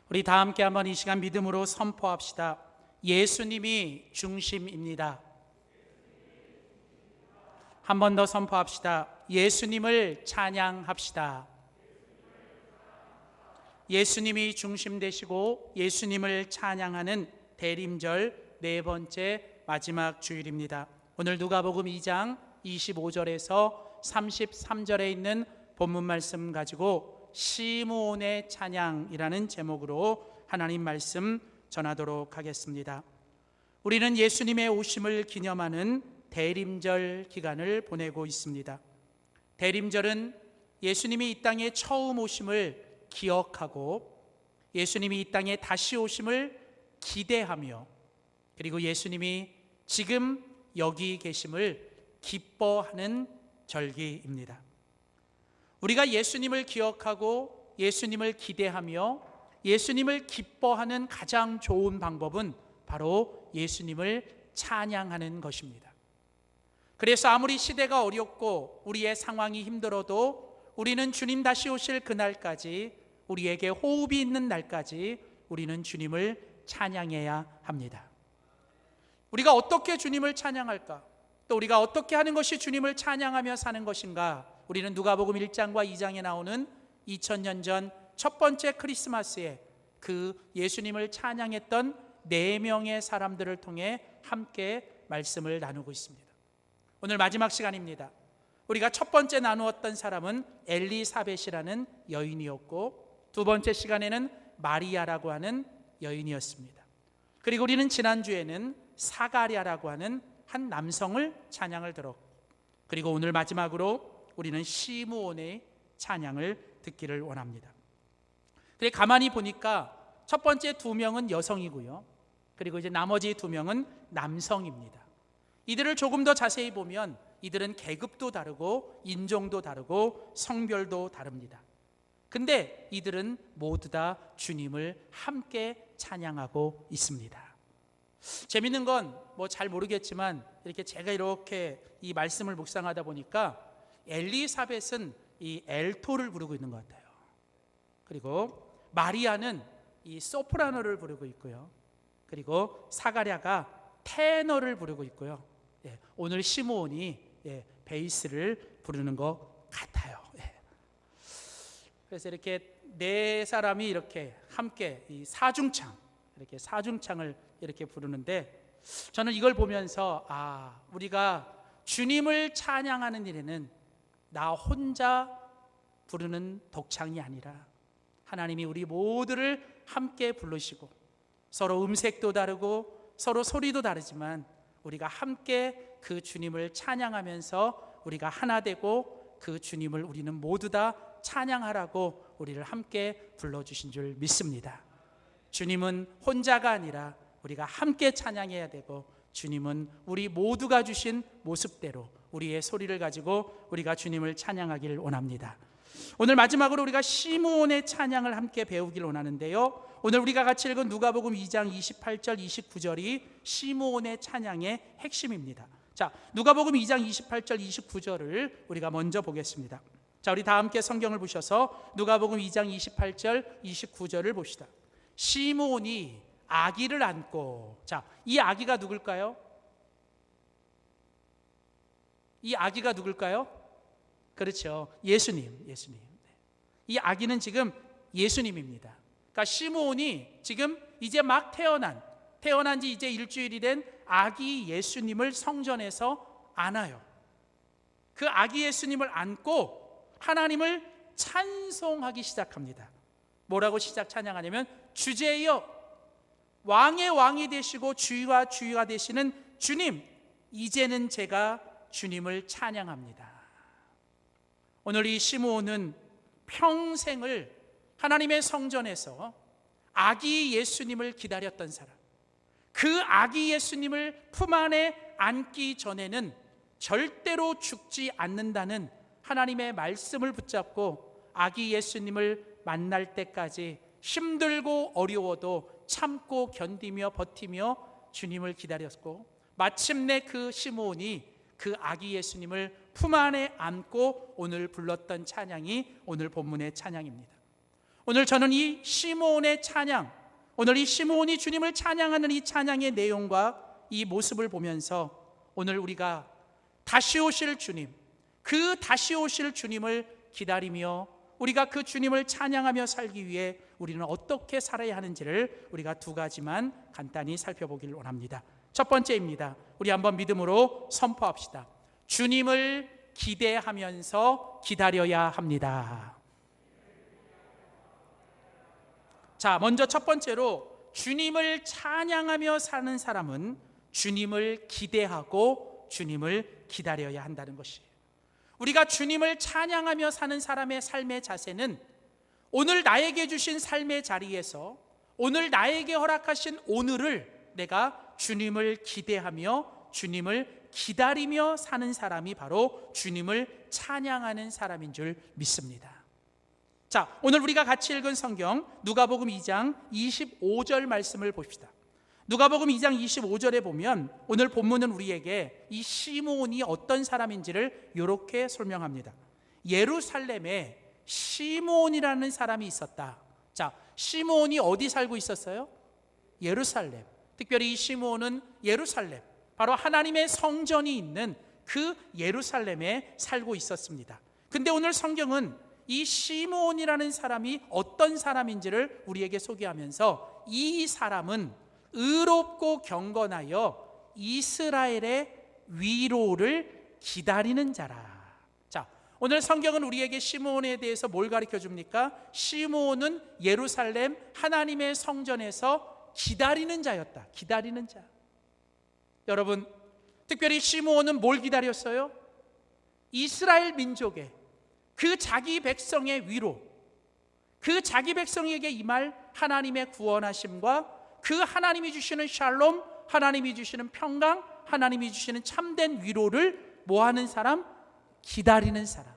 우리 다 함께 한번 이 시간 믿음으로 선포합시다. 예수님이 중심입니다. 한 번 더 선포합시다. 예수님을 찬양합시다. 예수님이 중심 되시고 예수님을 찬양하는 대림절 네 번째 마지막 주일입니다. 오늘 누가복음 2장 25절에서 33절에 있는 본문 말씀 가지고 시므온의 찬양이라는 제목으로 하나님 말씀 전하도록 하겠습니다. 우리는 예수님의 오심을 기념하는 대림절 기간을 보내고 있습니다. 대림절은 예수님이 이 땅에 처음 오심을 기억하고 예수님이 이 땅에 다시 오심을 기대하며 그리고 예수님이 지금 여기 계심을 기뻐하는 절기입니다. 우리가 예수님을 기억하고 예수님을 기대하며 예수님을 기뻐하는 가장 좋은 방법은 바로 예수님을 찬양하는 것입니다. 그래서 아무리 시대가 어렵고 우리의 상황이 힘들어도 우리는 주님 다시 오실 그날까지, 우리에게 호흡이 있는 날까지 우리는 주님을 찬양해야 합니다. 우리가 어떻게 주님을 찬양할까? 또 우리가 어떻게 하는 것이 주님을 찬양하며 사는 것인가? 우리는 누가복음 1장과 2장에 나오는 2000년 전 첫 번째 크리스마스에 그 예수님을 찬양했던 4명의 사람들을 통해 함께 말씀을 나누고 있습니다. 오늘 마지막 시간입니다. 우리가 첫 번째 나누었던 사람은 엘리사벳이라는 여인이었고 두 번째 시간에는 마리아라고 하는 여인이었습니다. 그리고 우리는 지난주에는 사가랴라고 하는 한 남성을 찬양을 들었고, 그리고 오늘 마지막으로 우리는 시므온의 찬양을 듣기를 원합니다. 그래 가만히 보니까 첫 번째 2명은 여성이고요, 그리고 이제 나머지 2명은 남성입니다. 이들을 조금 더 자세히 보면 이들은 계급도 다르고 인종도 다르고 성별도 다릅니다. 근데 이들은 모두 다 주님을 함께 찬양하고 있습니다. 재밌는 건 뭐 잘 모르겠지만 이렇게 제가 이렇게 이 말씀을 묵상하다 보니까 엘리사벳은 이 엘토를 부르고 있는 것 같아요. 그리고 마리아는 이 소프라노를 부르고 있고요. 그리고 사가랴가 테너를 부르고 있고요. 오늘 시므온이 베이스를 부르는 것 같아요. 그래서 이렇게 4사람이 이렇게 함께 이 사중창, 이렇게 사중창을 이렇게 부르는데, 저는 이걸 보면서 우리가 주님을 찬양하는 일에는 나 혼자 부르는 독창이 아니라 하나님이 우리 모두를 함께 부르시고, 서로 음색도 다르고 서로 소리도 다르지만 우리가 함께 그 주님을 찬양하면서 우리가 하나 되고 그 주님을 우리는 모두 다 찬양하라고 우리를 함께 불러주신 줄 믿습니다. 주님은 혼자가 아니라 우리가 함께 찬양해야 되고, 주님은 우리 모두가 주신 모습대로 우리의 소리를 가지고 우리가 주님을 찬양하기를 원합니다. 오늘 마지막으로 우리가 시므온의 찬양을 함께 배우기를 원하는데요, 오늘 우리가 같이 읽은 누가복음 2장 28절 29절이 시므온의 찬양의 핵심입니다. 자, 누가복음 2장 28절 29절을 우리가 먼저 보겠습니다. 자, 우리 다 함께 성경을 보셔서 누가복음 2장 28절 29절을 봅시다. 시므온이 아기를 안고, 자, 이 아기가 누굴까요? 이 아기가 누굴까요? 그렇죠, 예수님. 이 아기는 지금 예수님입니다. 그러니까 시므온이 지금 이제 막 태어난 지 이제 일주일이 된 아기 예수님을 성전에서 안아요. 그 아기 예수님을 안고 하나님을 찬송하기 시작합니다. 뭐라고 찬양하냐면, 주제여 왕의 왕이 되시고 주와 주가 되시는 주님, 이제는 제가 주님을 찬양합니다. 오늘 이 시므온은 평생을 하나님의 성전에서 아기 예수님을 기다렸던 사람, 그 아기 예수님을 품 안에 안기 전에는 절대로 죽지 않는다는 하나님의 말씀을 붙잡고 아기 예수님을 만날 때까지 힘들고 어려워도 참고 견디며 버티며 주님을 기다렸고, 마침내 그 시므온이 그 아기 예수님을 품 안에 안고 오늘 불렀던 찬양이 오늘 본문의 찬양입니다. 오늘 저는 이 시므온의 찬양, 오늘 이 시므온이 주님을 찬양하는 이 찬양의 내용과 이 모습을 보면서 오늘 우리가 다시 오실 주님, 그 다시 오실 주님을 기다리며 우리가 그 주님을 찬양하며 살기 위해 우리는 어떻게 살아야 하는지를 우리가 두 가지만 간단히 살펴보기를 원합니다. 첫 번째입니다. 우리 한번 믿음으로 선포합시다. 주님을 기대하면서 기다려야 합니다. 자, 먼저 첫 번째로 주님을 찬양하며 사는 사람은 주님을 기대하고 주님을 기다려야 한다는 것이에요. 우리가 주님을 찬양하며 사는 사람의 삶의 자세는 오늘 나에게 주신 삶의 자리에서 오늘 나에게 허락하신 오늘을 내가 주님을 기대하며 주님을 기다리며 사는 사람이 바로 주님을 찬양하는 사람인 줄 믿습니다. 자, 오늘 우리가 같이 읽은 성경 누가복음 2장 25절 말씀을 봅시다. 누가복음 2장 25절에 보면 오늘 본문은 우리에게 이 시므온이 어떤 사람인지를 이렇게 설명합니다. 예루살렘에 시므온이라는 사람이 있었다. 자, 시므온이 어디 살고 있었어요? 예루살렘. 특별히 이 시므온은 예루살렘, 바로 하나님의 성전이 있는 그 예루살렘에 살고 있었습니다. 근데 오늘 성경은 이 시므온이라는 사람이 어떤 사람인지를 우리에게 소개하면서 이 사람은 의롭고 경건하여 이스라엘의 위로를 기다리는 자라. 자, 오늘 성경은 우리에게 시므온에 대해서 뭘 가르쳐 줍니까? 시므온은 예루살렘 하나님의 성전에서 기다리는 자였다. 기다리는 자. 여러분, 특별히 시므온은 뭘 기다렸어요? 이스라엘 민족의 그 자기 백성의 위로, 그 자기 백성에게 임할 하나님의 구원하심과 그 하나님이 주시는 샬롬, 하나님이 주시는 평강, 하나님이 주시는 참된 위로를 뭐하는 사람? 기다리는 사람.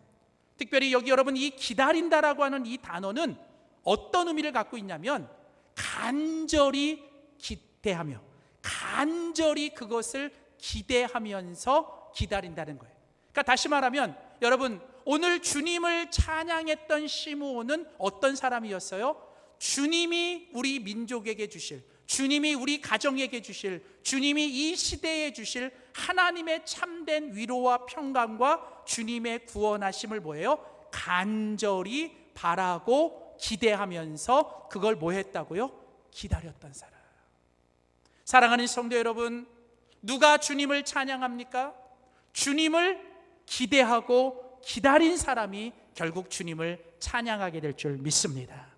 특별히 여기 여러분 이 기다린다라고 하는 이 단어는 어떤 의미를 갖고 있냐면 간절히 기대하며 간절히 그것을 기대하면서 기다린다는 거예요. 그러니까 다시 말하면 여러분 오늘 주님을 찬양했던 시므온은 어떤 사람이었어요? 주님이 우리 민족에게 주실, 주님이 우리 가정에게 주실, 주님이 이 시대에 주실 하나님의 참된 위로와 평강과 주님의 구원하심을 뭐예요? 간절히 바라고 기대하면서 그걸 뭐 했다고요? 기다렸던 사람. 사랑하는 성도 여러분, 누가 주님을 찬양합니까? 주님을 기대하고 기다린 사람이 결국 주님을 찬양하게 될 줄 믿습니다.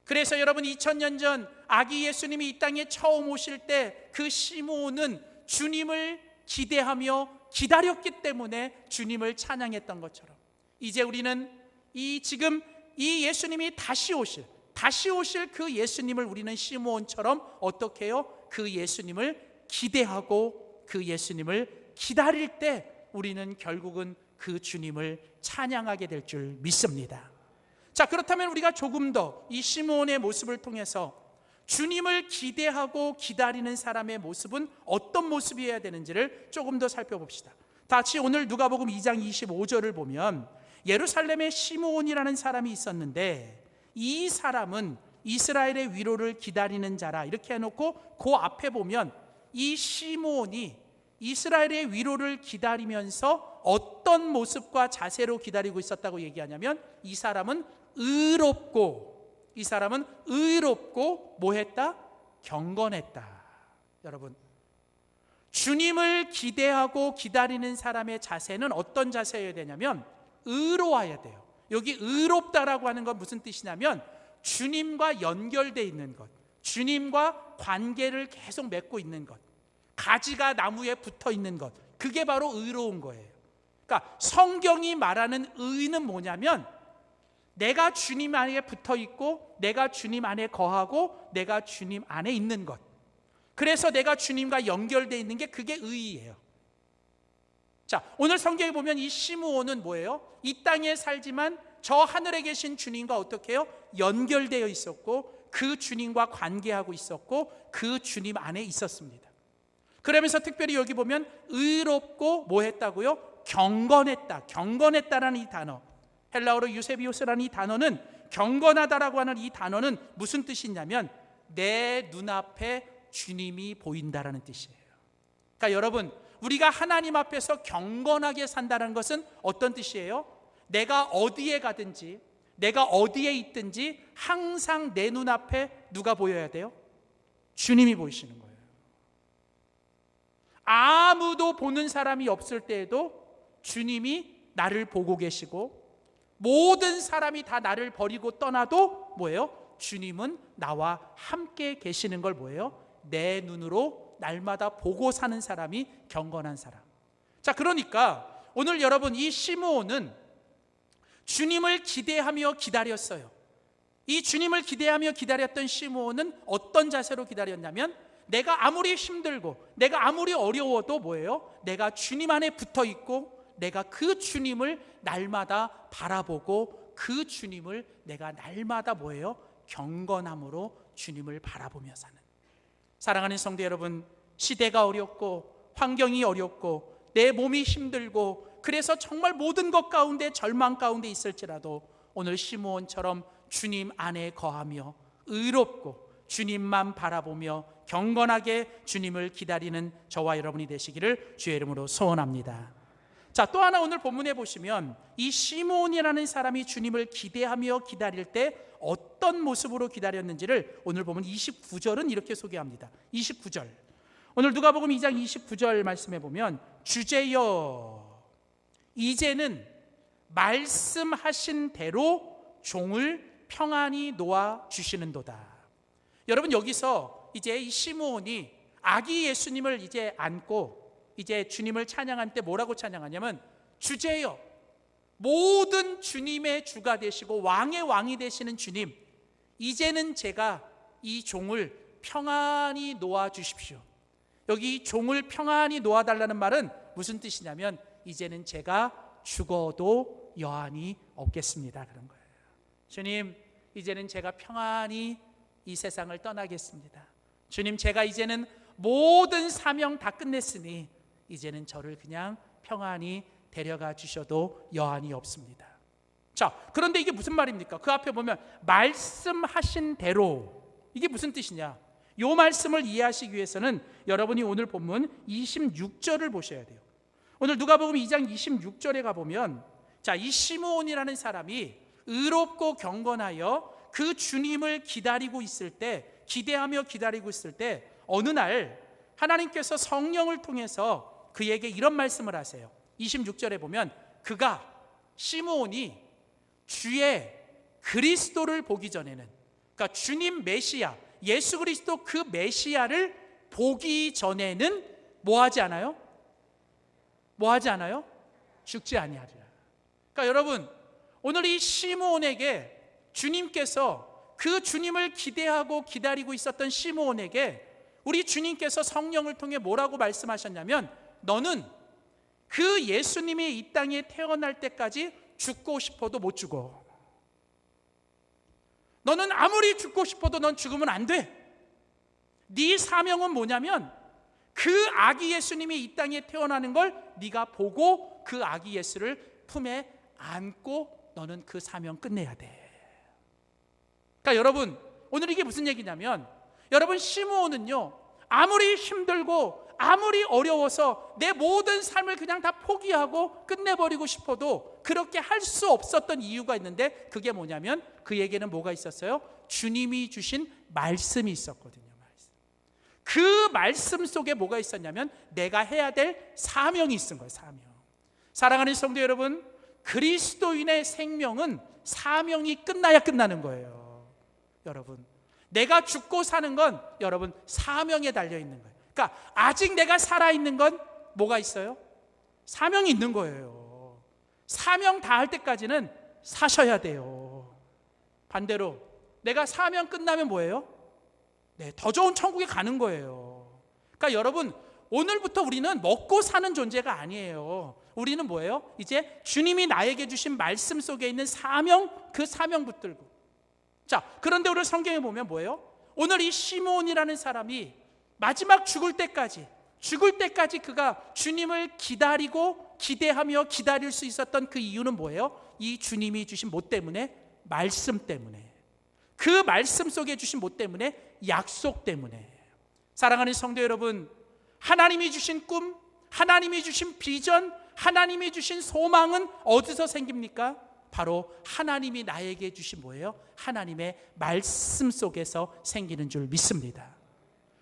그래서 여러분 2000년 전 아기 예수님이 이 땅에 처음 오실 때 그 시므온은 주님을 기대하며 기다렸기 때문에 주님을 찬양했던 것처럼 이제 우리는 지금 이 예수님이 다시 오실 그 예수님을 우리는 시므온처럼 어떻게 해요? 그 예수님을 기대하고 그 예수님을 기다릴 때 우리는 결국은 그 주님을 찬양하게 될 줄 믿습니다. 자, 그렇다면 우리가 조금 더 이 시므온의 모습을 통해서 주님을 기대하고 기다리는 사람의 모습은 어떤 모습이어야 되는지를 조금 더 살펴봅시다. 같이 오늘 누가복음 2장 25절을 보면 예루살렘에 시므온이라는 사람이 있었는데 이 사람은 이스라엘의 위로를 기다리는 자라 이렇게 해놓고 그 앞에 보면 이 시므온이 이스라엘의 위로를 기다리면서 어떤 모습과 자세로 기다리고 있었다고 얘기하냐면 이 사람은 의롭고 뭐 했다? 경건했다. 여러분, 주님을 기대하고 기다리는 사람의 자세는 어떤 자세여야 되냐면 의로워야 돼요. 여기 의롭다라고 하는 건 무슨 뜻이냐면 주님과 연결되어 있는 것, 주님과 관계를 계속 맺고 있는 것, 가지가 나무에 붙어 있는 것, 그게 바로 의로운 거예요. 그러니까 성경이 말하는 의는 뭐냐면 내가 주님 안에 붙어 있고 내가 주님 안에 거하고 내가 주님 안에 있는 것, 그래서 내가 주님과 연결되어 있는 게 그게 의예요. 자, 오늘 성경에 보면 이 시므온은 뭐예요? 이 땅에 살지만 저 하늘에 계신 주님과 어떻게 해요? 연결되어 있었고 그 주님과 관계하고 있었고 그 주님 안에 있었습니다. 그러면서 특별히 여기 보면 의롭고 뭐 했다고요? 경건했다. 경건했다라는 이 단어, 헬라어로 유세비오스라는 이 단어는, 경건하다라고 하는 이 단어는 무슨 뜻이 있냐면 내 눈앞에 주님이 보인다라는 뜻이에요. 그러니까 여러분, 우리가 하나님 앞에서 경건하게 산다는 것은 어떤 뜻이에요? 내가 어디에 가든지, 내가 어디에 있든지 항상 내 눈앞에 누가 보여야 돼요? 주님이 보이시는 거예요. 아무도 보는 사람이 없을 때에도 주님이 나를 보고 계시고, 모든 사람이 다 나를 버리고 떠나도 뭐예요? 주님은 나와 함께 계시는 걸 뭐예요? 내 눈으로 날마다 보고 사는 사람이 경건한 사람. 자, 그러니까 오늘 여러분, 이 시므온은 주님을 기대하며 기다렸어요. 이 주님을 기대하며 기다렸던 시므온은 어떤 자세로 기다렸냐면, 내가 아무리 힘들고 내가 아무리 어려워도 뭐예요? 내가 주님 안에 붙어 있고, 내가 그 주님을 날마다 바라보고, 그 주님을 내가 날마다 뭐예요? 경건함으로 주님을 바라보며 사는. 사랑하는 성도 여러분, 시대가 어렵고 환경이 어렵고 내 몸이 힘들고, 그래서 정말 모든 것 가운데 절망 가운데 있을지라도 오늘 시므온처럼 주님 안에 거하며 의롭고 주님만 바라보며 경건하게 주님을 기다리는 저와 여러분이 되시기를 주의 이름으로 소원합니다. 자, 또 하나 오늘 본문에 보시면 이 시므온이라는 사람이 주님을 기대하며 기다릴 때 어떤 모습으로 기다렸는지를 오늘 보면 29절은 이렇게 소개합니다. 29절, 오늘 누가복음 2장 29절 말씀해 보면, 주제여 이제는 말씀하신 대로 종을 평안히 놓아 주시는도다. 여러분, 여기서 이제 이 시므온이 아기 예수님을 이제 안고 이제 주님을 찬양할 때 뭐라고 찬양하냐면, 주제여, 모든 주님의 주가 되시고 왕의 왕이 되시는 주님, 이제는 제가 이 종을 평안히 놓아 주십시오. 여기 이 종을 평안히 놓아달라는 말은 무슨 뜻이냐면, 이제는 제가 죽어도 여한이 없겠습니다, 그런 거예요. 주님, 이제는 제가 평안히 이 세상을 떠나겠습니다. 주님, 제가 이제는 모든 사명 다 끝냈으니 이제는 저를 그냥 평안히 데려가 주셔도 여한이 없습니다. 자, 그런데 이게 무슨 말입니까? 그 앞에 보면 말씀하신 대로, 이게 무슨 뜻이냐? 이 말씀을 이해하시기 위해서는 여러분이 오늘 본문 26절을 보셔야 돼요. 오늘 누가복음 2장 26절에 가보면, 자, 이 시므온이라는 사람이 의롭고 경건하여 그 주님을 기다리고 있을 때, 기대하며 기다리고 있을 때 어느 날 하나님께서 성령을 통해서 그에게 이런 말씀을 하세요. 26절에 보면, 그가, 시므온이 주의 그리스도를 보기 전에는, 그러니까 주님 메시아 예수 그리스도 그 메시아를 보기 전에는 뭐 하지 않아요? 뭐 하지 않아요? 죽지 아니하리라. 그러니까 여러분, 오늘 이 시므온에게 주님께서, 그 주님을 기대하고 기다리고 있었던 시므온에게 우리 주님께서 성령을 통해 뭐라고 말씀하셨냐면, 너는 그 예수님이 이 땅에 태어날 때까지 죽고 싶어도 못 죽어. 너는 아무리 죽고 싶어도 넌 죽으면 안 돼. 네 사명은 뭐냐면, 그 아기 예수님이 이 땅에 태어나는 걸 네가 보고 그 아기 예수를 품에 안고 너는 그 사명 끝내야 돼. 그러니까 여러분, 오늘 이게 무슨 얘기냐면, 여러분, 시므온은요, 아무리 힘들고 아무리 어려워서 내 모든 삶을 그냥 다 포기하고 끝내버리고 싶어도 그렇게 할 수 없었던 이유가 있는데, 그게 뭐냐면 그에게는 뭐가 있었어요? 주님이 주신 말씀이 있었거든요. 그 말씀 속에 뭐가 있었냐면 내가 해야 될 사명이 있은 거예요. 사명. 사랑하는 성도 여러분, 그리스도인의 생명은 사명이 끝나야 끝나는 거예요. 여러분, 내가 죽고 사는 건 여러분 사명에 달려 있는 거예요. 그러니까 아직 내가 살아있는 건 뭐가 있어요? 사명이 있는 거예요. 사명 다 할 때까지는 사셔야 돼요. 반대로 내가 사명 끝나면 뭐예요? 네, 더 좋은 천국에 가는 거예요. 그러니까 여러분, 오늘부터 우리는 먹고 사는 존재가 아니에요. 우리는 뭐예요? 이제 주님이 나에게 주신 말씀 속에 있는 사명, 그 사명 붙들고. 자, 그런데 오늘 성경에 보면 뭐예요? 오늘 이 시므온이라는 사람이 마지막 죽을 때까지 그가 주님을 기다리고 기대하며 기다릴 수 있었던 그 이유는 뭐예요? 이 주님이 주신 뭐 때문에? 말씀 때문에. 그 말씀 속에 주신 뭐 때문에? 약속 때문에. 사랑하는 성도 여러분, 하나님이 주신 꿈, 하나님이 주신 비전, 하나님이 주신 소망은 어디서 생깁니까? 바로 하나님이 나에게 주신 뭐예요? 하나님의 말씀 속에서 생기는 줄 믿습니다.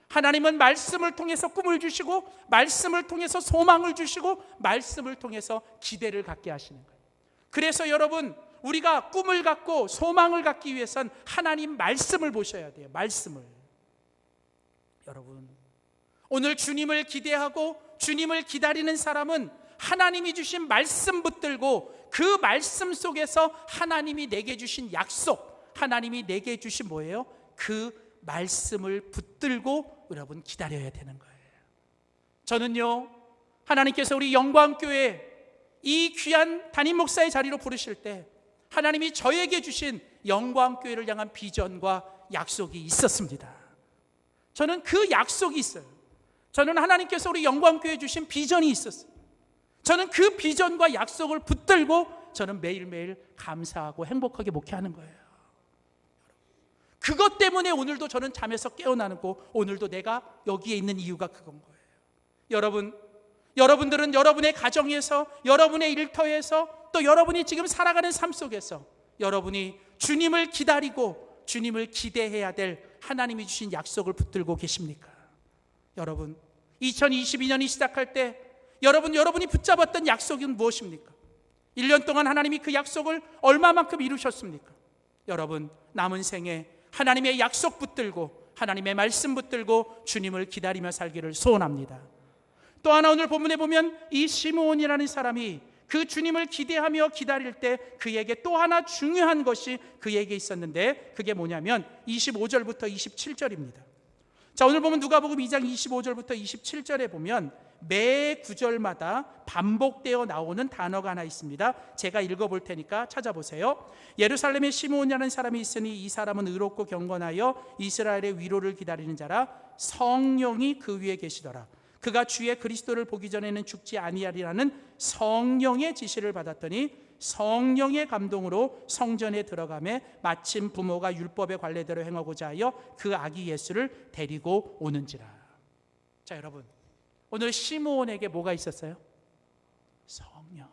하나님은 말씀을 통해서 꿈을 주시고, 말씀을 통해서 소망을 주시고, 말씀을 통해서 기대를 갖게 하시는 거예요. 그래서 여러분, 우리가 꿈을 갖고 소망을 갖기 위해선 하나님 말씀을 보셔야 돼요. 말씀을. 여러분, 오늘 주님을 기대하고 주님을 기다리는 사람은 하나님이 주신 말씀 붙들고 그 말씀 속에서 하나님이 내게 주신 약속, 하나님이 내게 주신 뭐예요? 그 말씀을 붙들고 여러분 기다려야 되는 거예요. 저는요, 하나님께서 우리 영광교회 이 귀한 담임 목사의 자리로 부르실 때 하나님이 저에게 주신 영광교회를 향한 비전과 약속이 있었습니다. 저는 그 약속이 있어요. 저는 하나님께서 우리 영광교회에 주신 비전이 있었어요. 저는 그 비전과 약속을 붙들고 저는 매일매일 감사하고 행복하게 목회하는 거예요. 그것 때문에 오늘도 저는 잠에서 깨어나고 오늘도 내가 여기에 있는 이유가 그건 거예요. 여러분, 여러분들은 여러분의 가정에서, 여러분의 일터에서, 또 여러분이 지금 살아가는 삶 속에서 여러분이 주님을 기다리고 주님을 기대해야 될 하나님이 주신 약속을 붙들고 계십니까? 여러분, 2022년이 시작할 때 여러분이 붙잡았던 약속은 무엇입니까? 1년 동안 하나님이 그 약속을 얼마만큼 이루셨습니까? 여러분, 남은 생에 하나님의 약속 붙들고 하나님의 말씀 붙들고 주님을 기다리며 살기를 소원합니다. 또 하나 오늘 본문에 보면 이 시므온이라는 사람이 그 주님을 기대하며 기다릴 때 그에게 또 하나 중요한 것이 그에게 있었는데 그게 뭐냐면 25절부터 27절입니다. 자, 오늘 보면 누가복음 2장 25절부터 27절에 보면 매 구절마다 반복되어 나오는 단어가 하나 있습니다. 제가 읽어볼 테니까 찾아보세요. 예루살렘에 시므온이라는 사람이 있으니 이 사람은 의롭고 경건하여 이스라엘의 위로를 기다리는 자라. 성령이 그 위에 계시더라. 그가 주의 그리스도를 보기 전에는 죽지 아니하리라는 성령의 지시를 받았더니 성령의 감동으로 성전에 들어가매 마침 부모가 율법의 관례대로 행하고자 하여 그 아기 예수를 데리고 오는지라. 자, 여러분, 오늘 시므온에게 뭐가 있었어요? 성령.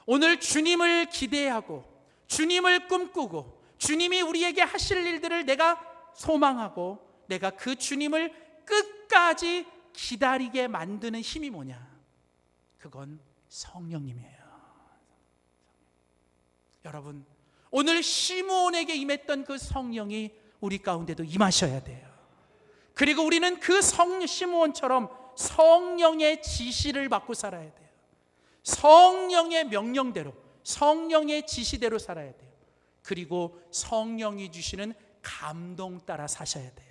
오늘 주님을 기대하고 주님을 꿈꾸고 주님이 우리에게 하실 일들을 내가 소망하고 내가 그 주님을 끝까지 기다리게 만드는 힘이 뭐냐? 그건 성령님이에요. 여러분, 오늘 시므온에게 임했던 그 성령이 우리 가운데도 임하셔야 돼요. 그리고 우리는 그 시므온처럼 성령의 지시를 받고 살아야 돼요. 성령의 명령대로, 성령의 지시대로 살아야 돼요. 그리고 성령이 주시는 감동 따라 사셔야 돼요.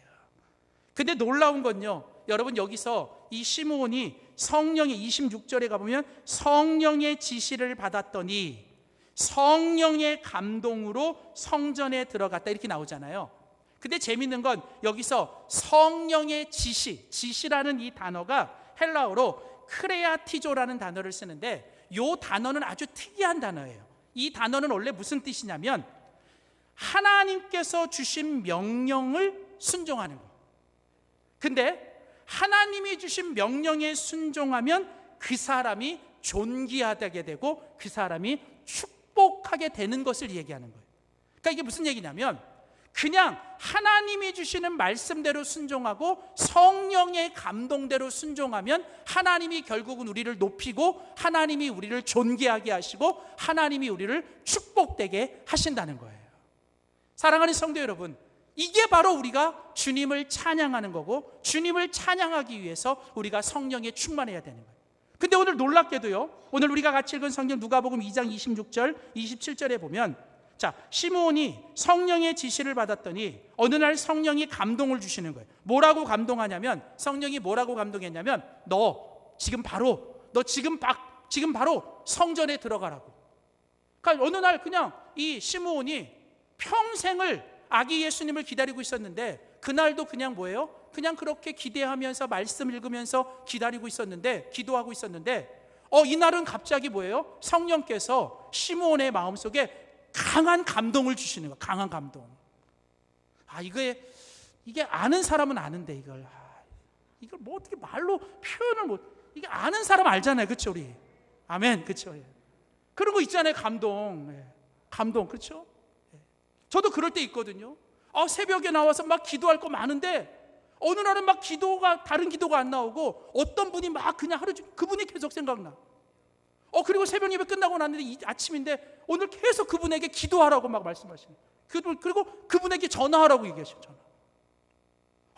근데 놀라운 건요, 여러분, 여기서 이 시므온이 성령의 26절에 가보면 성령의 지시를 받았더니 성령의 감동으로 성전에 들어갔다 이렇게 나오잖아요. 근데 재밌는 건 여기서 성령의 지시라는 이 단어가 헬라어로 크레아티조라는 단어를 쓰는데 이 단어는 아주 특이한 단어예요. 이 단어는 원래 무슨 뜻이냐면 하나님께서 주신 명령을 순종하는 거예요. 근데 하나님이 주신 명령에 순종하면 그 사람이 존귀하게 되고 그 사람이 축복하게 되는 것을 얘기하는 거예요. 그러니까 이게 무슨 얘기냐면 그냥 하나님이 주시는 말씀대로 순종하고 성령의 감동대로 순종하면 하나님이 결국은 우리를 높이고 하나님이 우리를 존귀하게 하시고 하나님이 우리를 축복되게 하신다는 거예요. 사랑하는 성도 여러분, 이게 바로 우리가 주님을 찬양하는 거고 주님을 찬양하기 위해서 우리가 성령에 충만해야 되는 거예요. 근데 오늘 놀랍게도요, 오늘 우리가 같이 읽은 성경 누가복음 2장 26절 27절에 보면 자, 시므온이 성령의 지시를 받았더니 어느 날 성령이 감동을 주시는 거예요. 뭐라고 감동하냐면 성령이 뭐라고 감동했냐면 너 지금 바로 성전에 들어가라고. 그러니까 어느 날 그냥 이 시므온이 평생을 아기 예수님을 기다리고 있었는데 그날도 그냥 뭐예요? 그냥 그렇게 기대하면서 말씀 읽으면서 기다리고 있었는데, 기도하고 있었는데 이날은 갑자기 뭐예요? 성령께서 시므온의 마음속에 강한 감동을 주시는 거예요. 강한 감동. 이게 아는 사람은 아는데 이걸 뭐 어떻게 말로 표현을 이게 아는 사람 알잖아요. 그렇죠, 우리? 아멘. 그렇죠. 그런 거 있잖아요. 감동. 그렇죠? 저도 그럴 때 있거든요. 새벽에 나와서 막 기도할 거 많은데 어느 날은 막 다른 기도가 안 나오고 어떤 분이 막 그냥 하루 종일 그분이 계속 생각나. 그리고 새벽 예배 끝나고 났는데 아침인데 오늘 계속 그분에게 기도하라고 막 말씀하시는. 그리고 그분에게 전화하라고 얘기하시죠. 전화.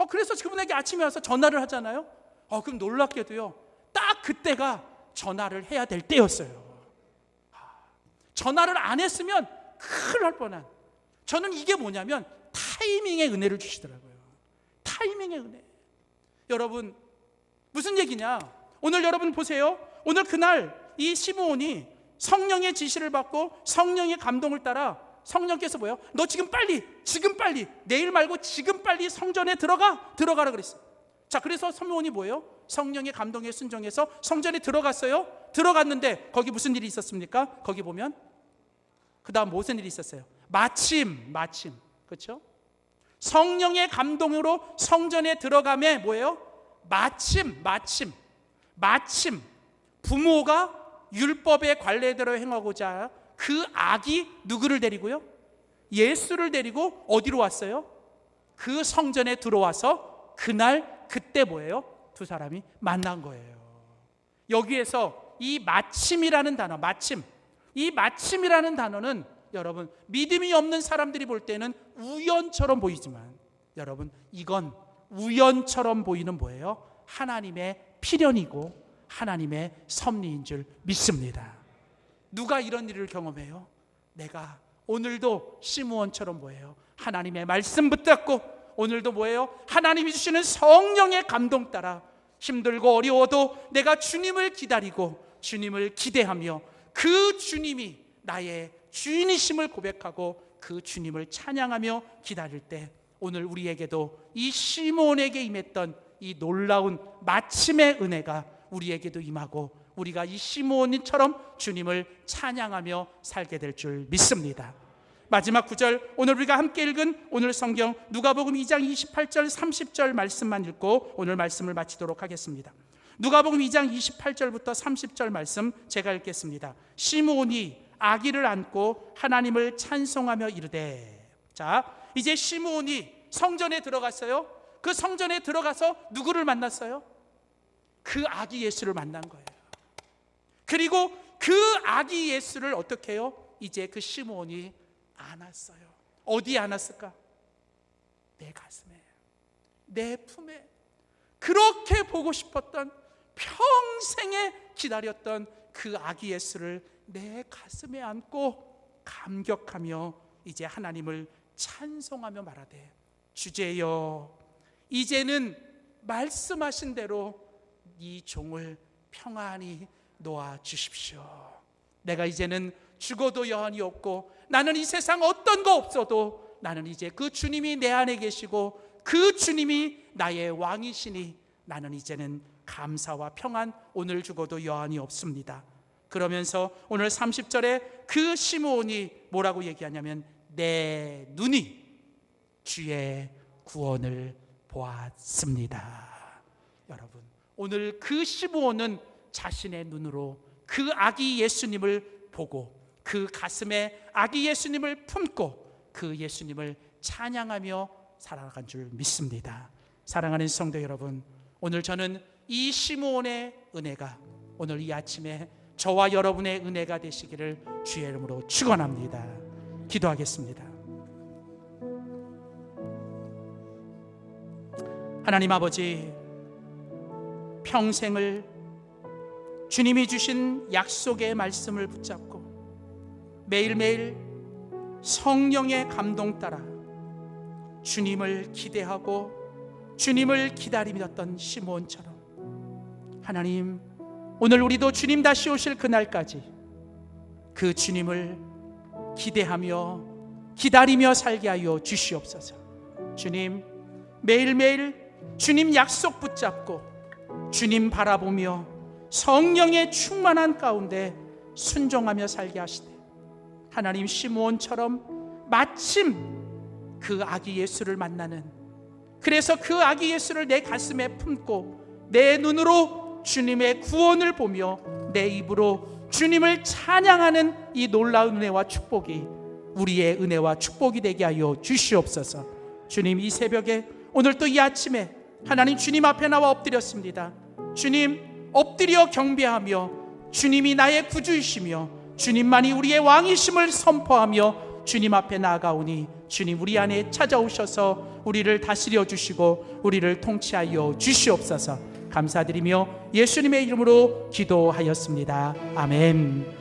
그래서 그분에게 아침에 와서 전화를 하잖아요. 그럼 놀랍게도요, 딱 그때가 전화를 해야 될 때였어요. 전화를 안 했으면 큰일 날 뻔한. 저는 이게 뭐냐면 타이밍의 은혜를 주시더라고요. 타이밍의 은혜. 여러분, 무슨 얘기냐? 오늘 여러분 보세요. 오늘 그날 이 시므온이 성령의 지시를 받고 성령의 감동을 따라 성령께서 뭐예요? 너 지금 빨리 내일 말고 지금 빨리 성전에 들어가라 그랬어요. 자, 그래서 시므온이 뭐예요? 성령의 감동에 순종해서 성전에 들어갔어요. 들어갔는데 거기 무슨 일이 있었습니까? 거기 보면 그 다음 무슨 일이 있었어요? 마침 그렇죠? 성령의 감동으로 성전에 들어가매 뭐예요? 마침 부모가 율법의 관례대로 행하고자 그 악이 누구를 데리고요? 예수를 데리고 어디로 왔어요? 그 성전에 들어와서 그때 뭐예요? 두 사람이 만난 거예요. 여기에서 이 마침이라는 단어, 이 마침이라는 단어는 여러분, 믿음이 없는 사람들이 볼 때는 우연처럼 보이지만 여러분, 이건 우연처럼 보이는 뭐예요? 하나님의 필연이고 하나님의 섭리인 줄 믿습니다. 누가 이런 일을 경험해요? 내가 오늘도 시므온처럼 뭐예요? 하나님의 말씀 붙잡고 오늘도 뭐예요? 하나님이 주시는 성령의 감동 따라 힘들고 어려워도 내가 주님을 기다리고 주님을 기대하며 그 주님이 나의 주인이심을 고백하고 그 주님을 찬양하며 기다릴 때 오늘 우리에게도 이 시므온에게 임했던 이 놀라운 마침의 은혜가 우리에게도 임하고 우리가 이 시므온처럼 주님을 찬양하며 살게 될 줄 믿습니다. 마지막 구절, 오늘 우리가 함께 읽은 오늘 성경 누가복음 2장 28절 30절 말씀만 읽고 오늘 말씀을 마치도록 하겠습니다. 누가복음 2장 28절부터 30절 말씀 제가 읽겠습니다. 시므온이 아기를 안고 하나님을 찬송하며 이르되. 자, 이제 시므온이 성전에 들어갔어요. 그 성전에 들어가서 누구를 만났어요? 그 아기 예수를 만난 거예요. 그리고 그 아기 예수를 어떻게 해요? 이제 그 시므온이 안았어요. 어디에 안았을까? 내 가슴에, 내 품에. 그렇게 보고 싶었던, 평생에 기다렸던 그 아기 예수를 내 가슴에 안고 감격하며 이제 하나님을 찬송하며 말하되, 주제여, 이제는 말씀하신 대로 이 종을 평안히 놓아 주십시오. 내가 이제는 죽어도 여한이 없고 나는 이 세상 어떤 거 없어도 나는 이제 그 주님이 내 안에 계시고 그 주님이 나의 왕이시니 나는 이제는 감사와 평안, 오늘 죽어도 여한이 없습니다. 그러면서 오늘 30절에 그 시므온이 뭐라고 얘기하냐면 내 눈이 주의 구원을 보았습니다. 여러분, 오늘 그 시므온은 자신의 눈으로 그 아기 예수님을 보고 그 가슴에 아기 예수님을 품고 그 예수님을 찬양하며 살아간 줄 믿습니다. 사랑하는 성도 여러분, 오늘 저는 이 시므온의 은혜가 오늘 이 아침에 저와 여러분의 은혜가 되시기를 주의 이름으로 축원합니다. 기도하겠습니다. 하나님 아버지, 평생을 주님이 주신 약속의 말씀을 붙잡고 매일매일 성령의 감동 따라 주님을 기대하고 주님을 기다리던 시므온처럼 하나님, 오늘 우리도 주님 다시 오실 그날까지 그 주님을 기대하며 기다리며 살게 하여 주시옵소서. 주님, 매일매일 주님 약속 붙잡고 주님 바라보며 성령의 충만한 가운데 순종하며 살게 하시되, 하나님 시므온처럼 마침 그 아기 예수를 만나는, 그래서 그 아기 예수를 내 가슴에 품고 내 눈으로 주님의 구원을 보며 내 입으로 주님을 찬양하는 이 놀라운 은혜와 축복이 우리의 은혜와 축복이 되게 하여 주시옵소서. 주님, 이 새벽에 오늘 또 이 아침에 하나님 주님 앞에 나와 엎드렸습니다. 주님, 엎드려 경배하며 주님이 나의 구주이시며 주님만이 우리의 왕이심을 선포하며 주님 앞에 나아가오니, 주님 우리 안에 찾아오셔서 우리를 다스려 주시고 우리를 통치하여 주시옵소서. 감사드리며 예수님의 이름으로 기도하였습니다. 아멘.